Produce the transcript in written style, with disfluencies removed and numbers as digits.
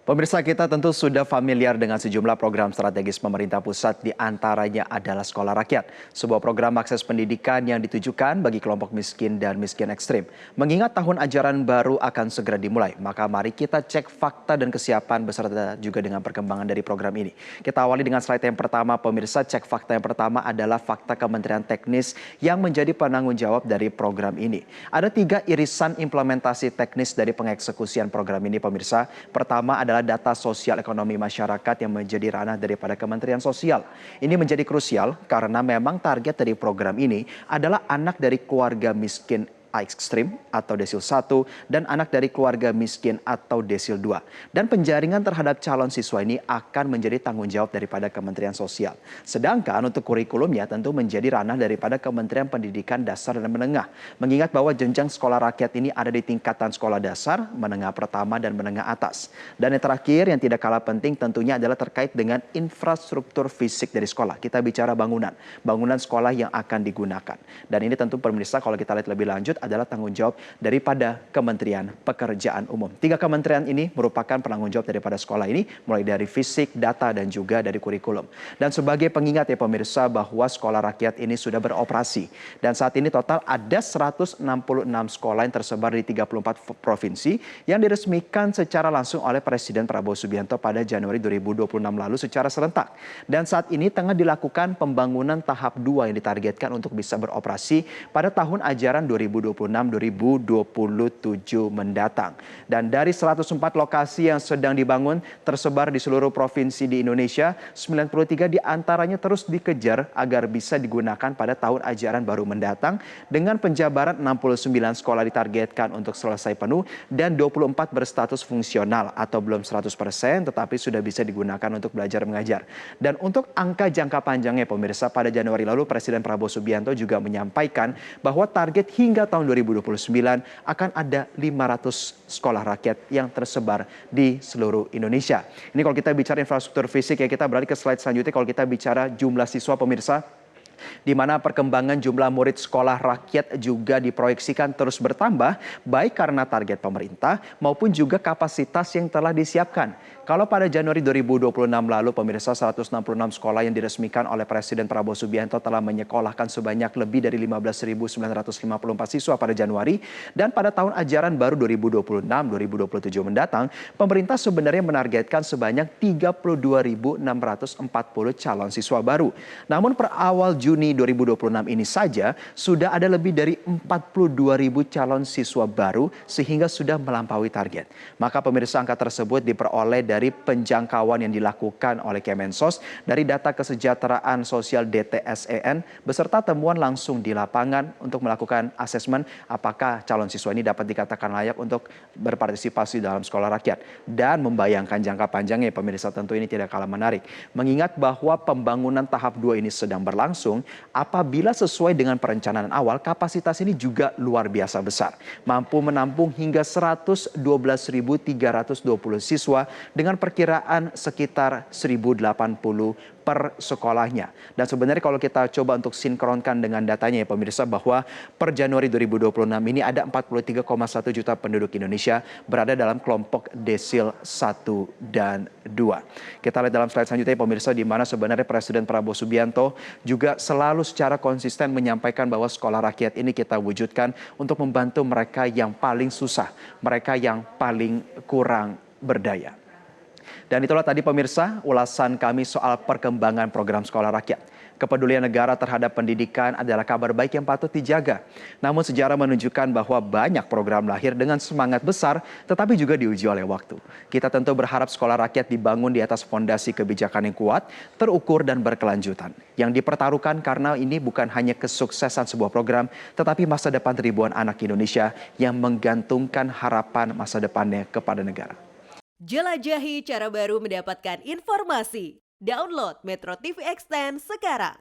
Pemirsa kita tentu sudah familiar dengan sejumlah program strategis pemerintah pusat, di antaranya adalah Sekolah Rakyat, sebuah program akses pendidikan yang ditujukan bagi kelompok miskin dan miskin ekstrim. Mengingat tahun ajaran baru akan segera dimulai, maka mari kita cek fakta dan kesiapan beserta juga dengan perkembangan dari program ini. Kita awali dengan slide yang pertama, pemirsa. Cek fakta yang pertama adalah fakta Kementerian Teknis yang menjadi penanggung jawab dari program ini. Ada 3 irisan implementasi teknis dari pengeksekusian program ini, pemirsa. Pertama adalah data sosial ekonomi masyarakat yang menjadi ranah daripada Kementerian Sosial. Ini menjadi krusial karena memang target dari program ini adalah anak dari keluarga miskin ekstrim atau desil 1 dan anak dari keluarga miskin atau desil 2. Dan penjaringan terhadap calon siswa ini akan menjadi tanggung jawab daripada Kementerian Sosial. Sedangkan untuk kurikulumnya tentu menjadi ranah daripada Kementerian Pendidikan Dasar dan Menengah. Mengingat bahwa jenjang sekolah rakyat ini ada di tingkatan sekolah dasar, menengah pertama dan menengah atas. Dan yang terakhir yang tidak kalah penting tentunya adalah terkait dengan infrastruktur fisik dari sekolah. Kita bicara bangunan sekolah yang akan digunakan. Dan ini tentu pemirsa kalau kita lihat lebih lanjut adalah tanggung jawab daripada Kementerian Pekerjaan Umum. 3 kementerian ini merupakan penanggung jawab daripada sekolah ini, mulai dari fisik, data, dan juga dari kurikulum. Dan sebagai pengingat ya pemirsa, bahwa sekolah rakyat ini sudah beroperasi. Dan saat ini total ada 166 sekolah yang tersebar di 34 provinsi yang diresmikan secara langsung oleh Presiden Prabowo Subianto pada Januari 2026 lalu secara serentak. Dan saat ini tengah dilakukan pembangunan tahap 2 yang ditargetkan untuk bisa beroperasi pada tahun ajaran 2026-2027 mendatang. Dan dari 104 lokasi yang sedang dibangun tersebar di seluruh provinsi di Indonesia, 93 diantaranya terus dikejar agar bisa digunakan pada tahun ajaran baru mendatang dengan penjabaran 69 sekolah ditargetkan untuk selesai penuh dan 24 berstatus fungsional atau belum 100% tetapi sudah bisa digunakan untuk belajar mengajar. Dan untuk angka jangka panjangnya pemirsa, pada Januari lalu Presiden Prabowo Subianto juga menyampaikan bahwa target hingga tahun 2029 akan ada 500 sekolah rakyat yang tersebar di seluruh Indonesia. Ini kalau kita bicara infrastruktur fisik ya, kita beralih ke slide selanjutnya. Kalau kita bicara jumlah siswa pemirsa, di mana perkembangan jumlah murid sekolah rakyat juga diproyeksikan terus bertambah, baik karena target pemerintah maupun juga kapasitas yang telah disiapkan. Kalau pada Januari 2026 lalu, pemirsa, 166 sekolah yang diresmikan oleh Presiden Prabowo Subianto telah menyekolahkan sebanyak lebih dari 15.954 siswa pada Januari. Dan pada tahun ajaran baru 2026-2027 mendatang, pemerintah sebenarnya menargetkan sebanyak 32.640 calon siswa baru. Namun per awal Juni 2026 ini saja sudah ada lebih dari 42.000 calon siswa baru sehingga sudah melampaui target. Maka pemirsa, angka tersebut diperoleh dari penjangkauan yang dilakukan oleh Kemensos dari data kesejahteraan sosial DTSEN beserta temuan langsung di lapangan untuk melakukan asesmen apakah calon siswa ini dapat dikatakan layak untuk berpartisipasi dalam sekolah rakyat. Dan membayangkan jangka panjangnya pemirsa, tentu ini tidak kalah menarik. Mengingat bahwa pembangunan tahap 2 ini sedang berlangsung, apabila sesuai dengan perencanaan awal, kapasitas ini juga luar biasa besar. Mampu menampung hingga 112.320 siswa dengan perkiraan sekitar 1.080 per sekolahnya. Dan sebenarnya kalau kita coba untuk sinkronkan dengan datanya ya pemirsa, bahwa per Januari 2026 ini ada 43,1 juta penduduk Indonesia berada dalam kelompok desil 1 dan 2. Kita lihat dalam slide selanjutnya pemirsa, di mana sebenarnya Presiden Prabowo Subianto juga selalu secara konsisten menyampaikan bahwa sekolah rakyat ini kita wujudkan untuk membantu mereka yang paling susah, mereka yang paling kurang berdaya. Dan itulah tadi pemirsa ulasan kami soal perkembangan program sekolah rakyat. Kepedulian negara terhadap pendidikan adalah kabar baik yang patut dijaga. Namun sejarah menunjukkan bahwa banyak program lahir dengan semangat besar tetapi juga diuji oleh waktu. Kita tentu berharap sekolah rakyat dibangun di atas fondasi kebijakan yang kuat, terukur dan berkelanjutan. Yang dipertaruhkan karena ini bukan hanya kesuksesan sebuah program, tetapi masa depan ribuan anak Indonesia yang menggantungkan harapan masa depannya kepada negara. Jelajahi cara baru mendapatkan informasi. Download Metro TV Extend sekarang.